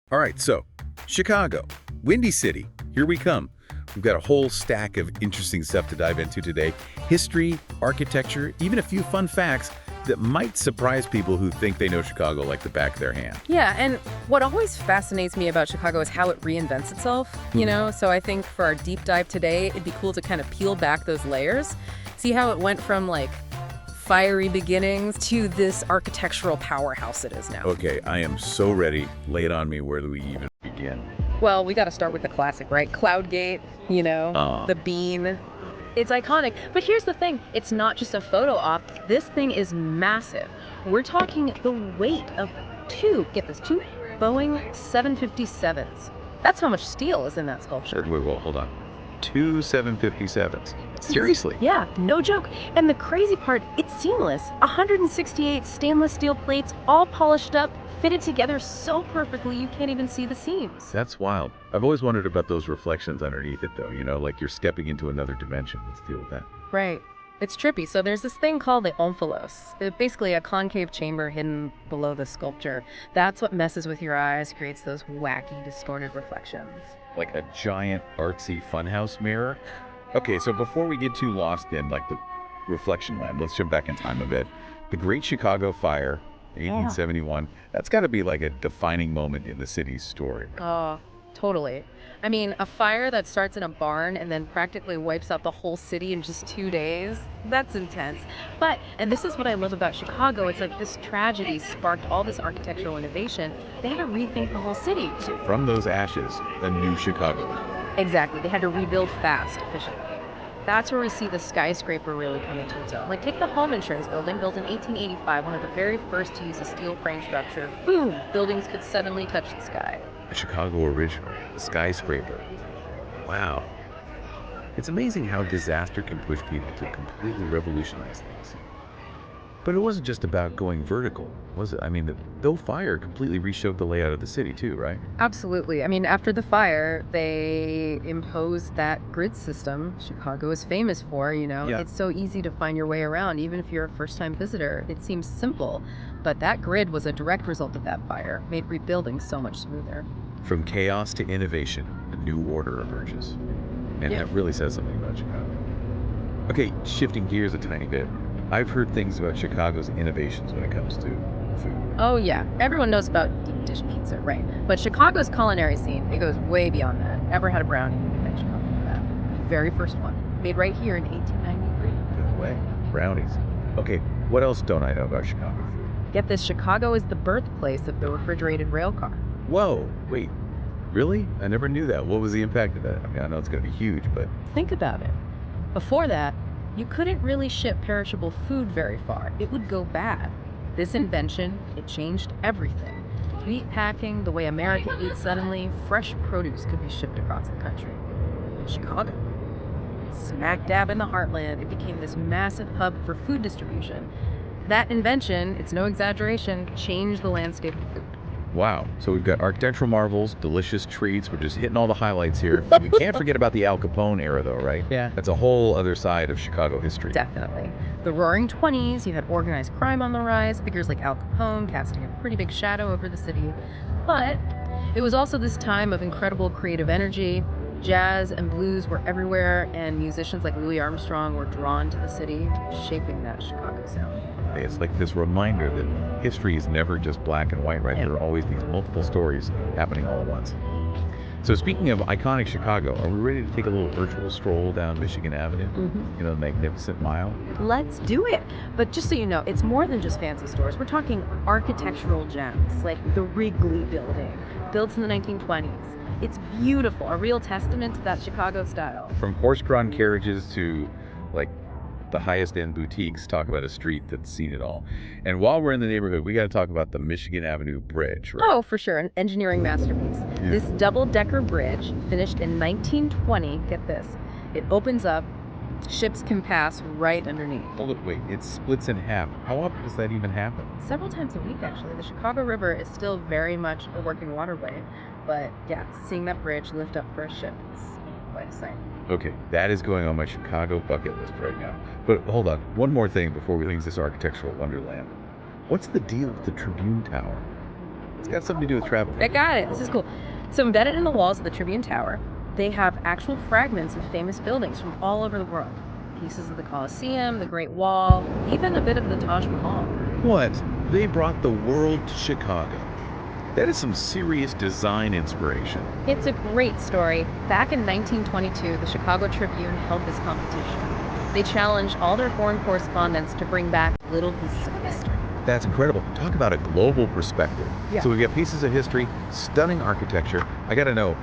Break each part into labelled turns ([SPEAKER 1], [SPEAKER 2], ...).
[SPEAKER 1] All right, so Chicago, Windy City, here we come. We've got a whole stack of interesting stuff to dive into today. History, architecture, even a few fun facts that might surprise people who think they know Chicago like the back of their hand.
[SPEAKER 2] Yeah, and what always fascinates me about Chicago is how it reinvents itself, So I think for our deep dive today, it'd be cool to kind of peel back those layers, see how it went from like fiery beginnings to this architectural powerhouse it is now.
[SPEAKER 1] Okay, I am so ready. Lay it on me. Where do we even begin?
[SPEAKER 2] Well, we got to start with the classic, right? Cloud Gate, the bean. It's iconic. But here's the thing. It's not just a photo op. This thing is massive. We're talking the weight of two Boeing 757s. That's how much steel is in that sculpture.
[SPEAKER 1] Wait, hold on. Two 757s. Seriously?
[SPEAKER 2] Yeah, no joke. And the crazy part, it's seamless. 168 stainless steel plates, all polished up, fitted together so perfectly you can't even see the seams.
[SPEAKER 1] That's wild. I've always wondered about those reflections underneath it, though, like you're stepping into another dimension. Let's deal with that.
[SPEAKER 2] Right. It's trippy. So there's this thing called the omphalos. It's basically a concave chamber hidden below the sculpture. That's what messes with your eyes, creates those wacky, distorted reflections.
[SPEAKER 1] Like a giant, artsy funhouse mirror? Okay, so before we get too lost in, like, the reflection lamp, let's jump back in time a bit. The Great Chicago Fire, 1871, that's got to be like a defining moment in the city's story.
[SPEAKER 2] Oh, totally. I mean, a fire that starts in a barn and then practically wipes out the whole city in just 2 days, that's intense. And this is what I love about Chicago, it's like this tragedy sparked all this architectural innovation. They had to rethink the whole city.
[SPEAKER 1] So from those ashes, a new Chicago.
[SPEAKER 2] Exactly. They had to rebuild fast, efficiently. That's where we see the skyscraper really come into its own. Like, take the home insurance building, built in 1885, one of the very first to use a steel frame structure. Boom! Buildings could suddenly touch the sky.
[SPEAKER 1] A Chicago original, the skyscraper. Wow. It's amazing how disaster can push people to completely revolutionize things. But it wasn't just about going vertical, was it? I mean, the fire completely reshowed the layout of the city too, right?
[SPEAKER 2] Absolutely. I mean, after the fire, they imposed that grid system Chicago is famous for,
[SPEAKER 1] Yeah.
[SPEAKER 2] It's so easy to find your way around, even if you're a first-time visitor. It seems simple, but that grid was a direct result of that fire, made rebuilding so much smoother.
[SPEAKER 1] From chaos to innovation, a new order emerges. And that really says something about Chicago. Okay, shifting gears a tiny bit. I've heard things about Chicago's innovations when it comes to food.
[SPEAKER 2] Oh, yeah. Everyone knows about deep dish pizza, right? But Chicago's culinary scene, it goes way beyond that. Ever had a brownie? Thanks, Chicago, for that. The very first one, made right here in 1893.
[SPEAKER 1] No way. Brownies. Okay, what else don't I know about Chicago food?
[SPEAKER 2] Get this, Chicago is the birthplace of the refrigerated rail car.
[SPEAKER 1] Whoa, wait. Really? I never knew that. What was the impact of that? I mean, I know it's going to be huge, but...
[SPEAKER 2] Think about it. Before that, you couldn't really ship perishable food very far. It would go bad. This invention, it changed everything. Meat packing, the way America eats suddenly, fresh produce could be shipped across the country. Chicago, smack dab in the heartland, it became this massive hub for food distribution. That invention, it's no exaggeration, changed the landscape of food.
[SPEAKER 1] Wow. So we've got architectural marvels, delicious treats. We're just hitting all the highlights here. We can't forget about the Al Capone era, though, right?
[SPEAKER 2] Yeah.
[SPEAKER 1] That's a whole other side of Chicago history.
[SPEAKER 2] Definitely. The Roaring '20s, you had organized crime on the rise, figures like Al Capone casting a pretty big shadow over the city. But it was also this time of incredible creative energy. Jazz and blues were everywhere, and musicians like Louis Armstrong were drawn to the city, shaping that Chicago sound.
[SPEAKER 1] It's like this reminder that history is never just black and white, right?
[SPEAKER 2] Yeah.
[SPEAKER 1] There are always these multiple stories happening all at once. So speaking of iconic Chicago, are we ready to take a little virtual stroll down Michigan Avenue? The Magnificent Mile?
[SPEAKER 2] Let's do it. But just so you know, it's more than just fancy stores. We're talking architectural gems, like the Wrigley Building, built in the 1920s. It's beautiful, a real testament to that Chicago style.
[SPEAKER 1] From horse-drawn carriages to, like, the highest-end boutiques, talk about a street that's seen it all. And while we're in the neighborhood, we got to talk about the Michigan Avenue Bridge, right?
[SPEAKER 2] Oh, for sure, an engineering masterpiece.
[SPEAKER 1] Yeah.
[SPEAKER 2] This double-decker bridge, finished in 1920, get this, it opens up, ships can pass right underneath.
[SPEAKER 1] Hold it, wait, it splits in half. How often does that even happen?
[SPEAKER 2] Several times a week, actually. The Chicago River is still very much a working waterway, but yeah, seeing that bridge lift up for a ship is quite a sight.
[SPEAKER 1] Okay, that is going on my Chicago bucket list right now. But hold on, one more thing before we leave this architectural wonderland. What's the deal with the Tribune Tower? It's got something to do with travel.
[SPEAKER 2] I got it. This is cool. So embedded in the walls of the Tribune Tower, they have actual fragments of famous buildings from all over the world. Pieces of the Colosseum, the Great Wall, even a bit of the Taj Mahal.
[SPEAKER 1] What? They brought the world to Chicago. That is some serious design inspiration.
[SPEAKER 2] It's a great story. Back in 1922, the Chicago Tribune held this competition. They challenged all their foreign correspondents to bring back little pieces of history.
[SPEAKER 1] That's incredible. Talk about a global perspective.
[SPEAKER 2] Yeah.
[SPEAKER 1] So we've got pieces of history, stunning architecture. I got to know,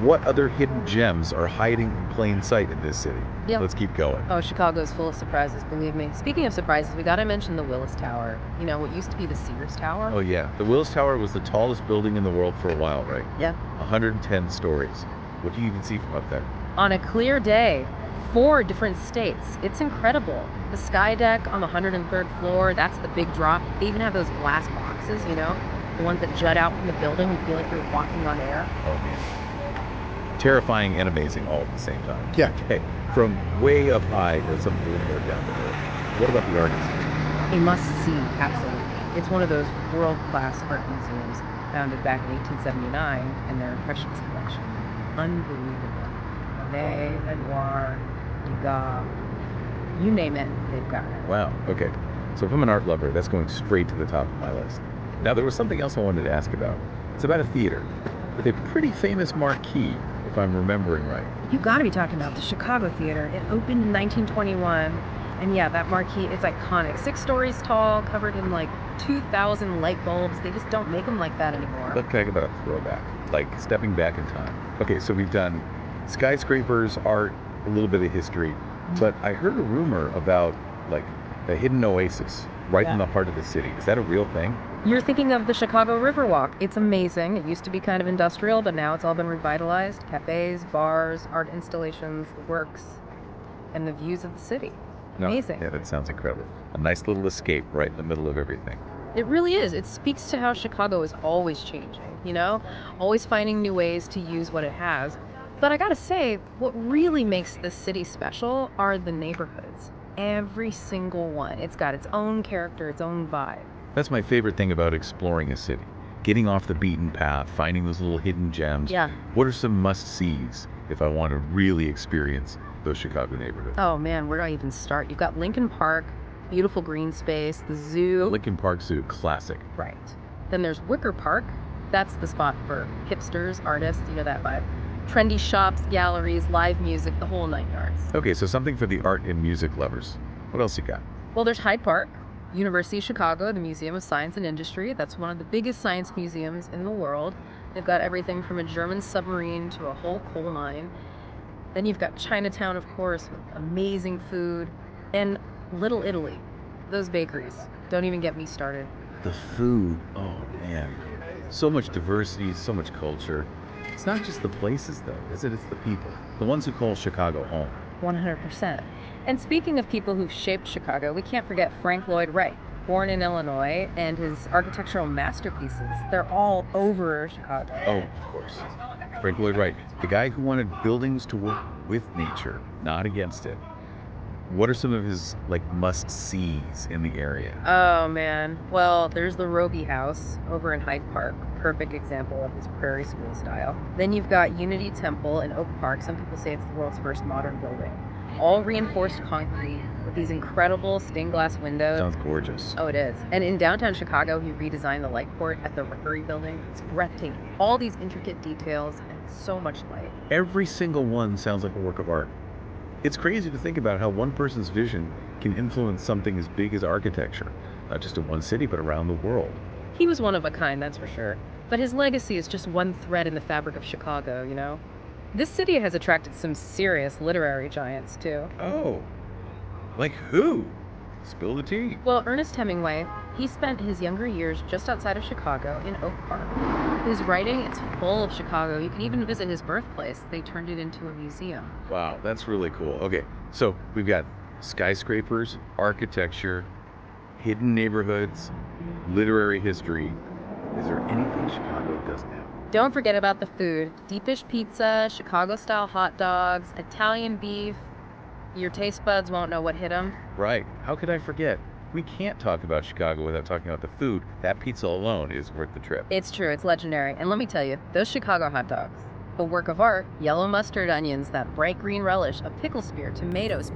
[SPEAKER 1] what other hidden gems are hiding in plain sight in this city?
[SPEAKER 2] Yeah.
[SPEAKER 1] Let's keep going.
[SPEAKER 2] Oh, Chicago's full of surprises, believe me. Speaking of surprises, we gotta mention the Willis Tower. You know, what used to be the Sears Tower?
[SPEAKER 1] Oh yeah, the Willis Tower was the tallest building in the world for a while, right?
[SPEAKER 2] Yeah.
[SPEAKER 1] 110 stories. What do you even see from up there?
[SPEAKER 2] On a clear day, 4 different states. It's incredible. The sky deck on the 103rd floor, that's the big drop. They even have those glass boxes, you know, the ones that jut out from the building. You feel like you're walking on air.
[SPEAKER 1] Oh man. Terrifying and amazing all at the same time.
[SPEAKER 2] Yeah.
[SPEAKER 1] Okay, from way up high to something a little more down the earth. What about the artists?
[SPEAKER 2] A must-see, absolutely. It's one of those world-class art museums founded back in 1879 and their Impressionist collection. Unbelievable. Monet, Renoir, Degas, you name it, they've got it.
[SPEAKER 1] Wow, okay. So if I'm an art lover, that's going straight to the top of my list. Now, there was something else I wanted to ask about. It's about a theater with a pretty famous marquee, if I'm remembering right.
[SPEAKER 2] You gotta be talking about the Chicago Theater. It opened in 1921, and yeah, that marquee is iconic. 6 stories tall, covered in like 2,000 light bulbs. They just don't make them like that anymore.
[SPEAKER 1] Let's talk about a throwback, like stepping back in time. Okay, so we've done skyscrapers, art, a little bit of history, but I heard a rumor about like a hidden oasis right in the heart of the city. Is that a real thing?
[SPEAKER 2] You're thinking of the Chicago Riverwalk. It's amazing. It used to be kind of industrial, but now it's all been revitalized. Cafes, bars, art installations, the works, and the views of the city. Amazing.
[SPEAKER 1] Yeah, that sounds incredible. A nice little escape right in the middle of everything.
[SPEAKER 2] It really is. It speaks to how Chicago is always changing, you know? Always finding new ways to use what it has. But I gotta say, what really makes this city special are the neighborhoods. Every single one. It's got its own character, its own vibe.
[SPEAKER 1] That's my favorite thing about exploring a city. Getting off the beaten path, finding those little hidden gems.
[SPEAKER 2] Yeah.
[SPEAKER 1] What are some must-sees if I want to really experience those Chicago neighborhoods?
[SPEAKER 2] Oh man, where do I even start? You've got Lincoln Park, beautiful green space, the zoo.
[SPEAKER 1] Lincoln Park Zoo, classic.
[SPEAKER 2] Right. Then there's Wicker Park. That's the spot for hipsters, artists, you know that vibe. Trendy shops, galleries, live music, the whole 9 yards.
[SPEAKER 1] Okay, so something for the art and music lovers. What else you got?
[SPEAKER 2] Well, there's Hyde Park, University of Chicago, the Museum of Science and Industry. That's one of the biggest science museums in the world. They've got everything from a German submarine to a whole coal mine. Then you've got Chinatown, of course, with amazing food. And Little Italy, those bakeries. Don't even get me started.
[SPEAKER 1] The food, oh man. So much diversity, so much culture. It's not just the places though, is it? It's the people. The ones who call Chicago home.
[SPEAKER 2] 100%. And speaking of people who've shaped Chicago, we can't forget Frank Lloyd Wright, born in Illinois, and his architectural masterpieces. They're all over Chicago.
[SPEAKER 1] Oh, of course. Frank Lloyd Wright, the guy who wanted buildings to work with nature, not against it. What are some of his must-sees in the area?
[SPEAKER 2] Oh man. Well, there's the Roby House over in Hyde Park. Perfect example of his prairie school style. Then you've got Unity Temple in Oak Park. Some people say it's the world's first modern building. All reinforced concrete with these incredible stained glass windows.
[SPEAKER 1] Sounds gorgeous.
[SPEAKER 2] Oh, it is. And in downtown Chicago, he redesigned the light port at the Rookery building. It's breathtaking. All these intricate details and so much light.
[SPEAKER 1] Every single one sounds like a work of art. It's crazy to think about how one person's vision can influence something as big as architecture, not just in one city, but around the world.
[SPEAKER 2] He was one of a kind, that's for sure. But his legacy is just one thread in the fabric of Chicago, you know? This city has attracted some serious literary giants, too.
[SPEAKER 1] Oh, like who? Spill the tea.
[SPEAKER 2] Well, Ernest Hemingway, he spent his younger years just outside of Chicago in Oak Park. His writing, it's full of Chicago. You can even visit his birthplace. They turned it into a museum.
[SPEAKER 1] Wow, that's really cool. Okay, so we've got skyscrapers, architecture, hidden neighborhoods, literary history. Is there anything Chicago doesn't have?
[SPEAKER 2] Don't forget about the food. Deep dish pizza, Chicago-style hot dogs, Italian beef. Your taste buds won't know what hit them.
[SPEAKER 1] Right. How could I forget? We can't talk about Chicago without talking about the food. That pizza alone is worth the trip.
[SPEAKER 2] It's true, it's legendary. And let me tell you, those Chicago hot dogs, a work of art, yellow mustard onions, that bright green relish, a pickle spear, tomatoes.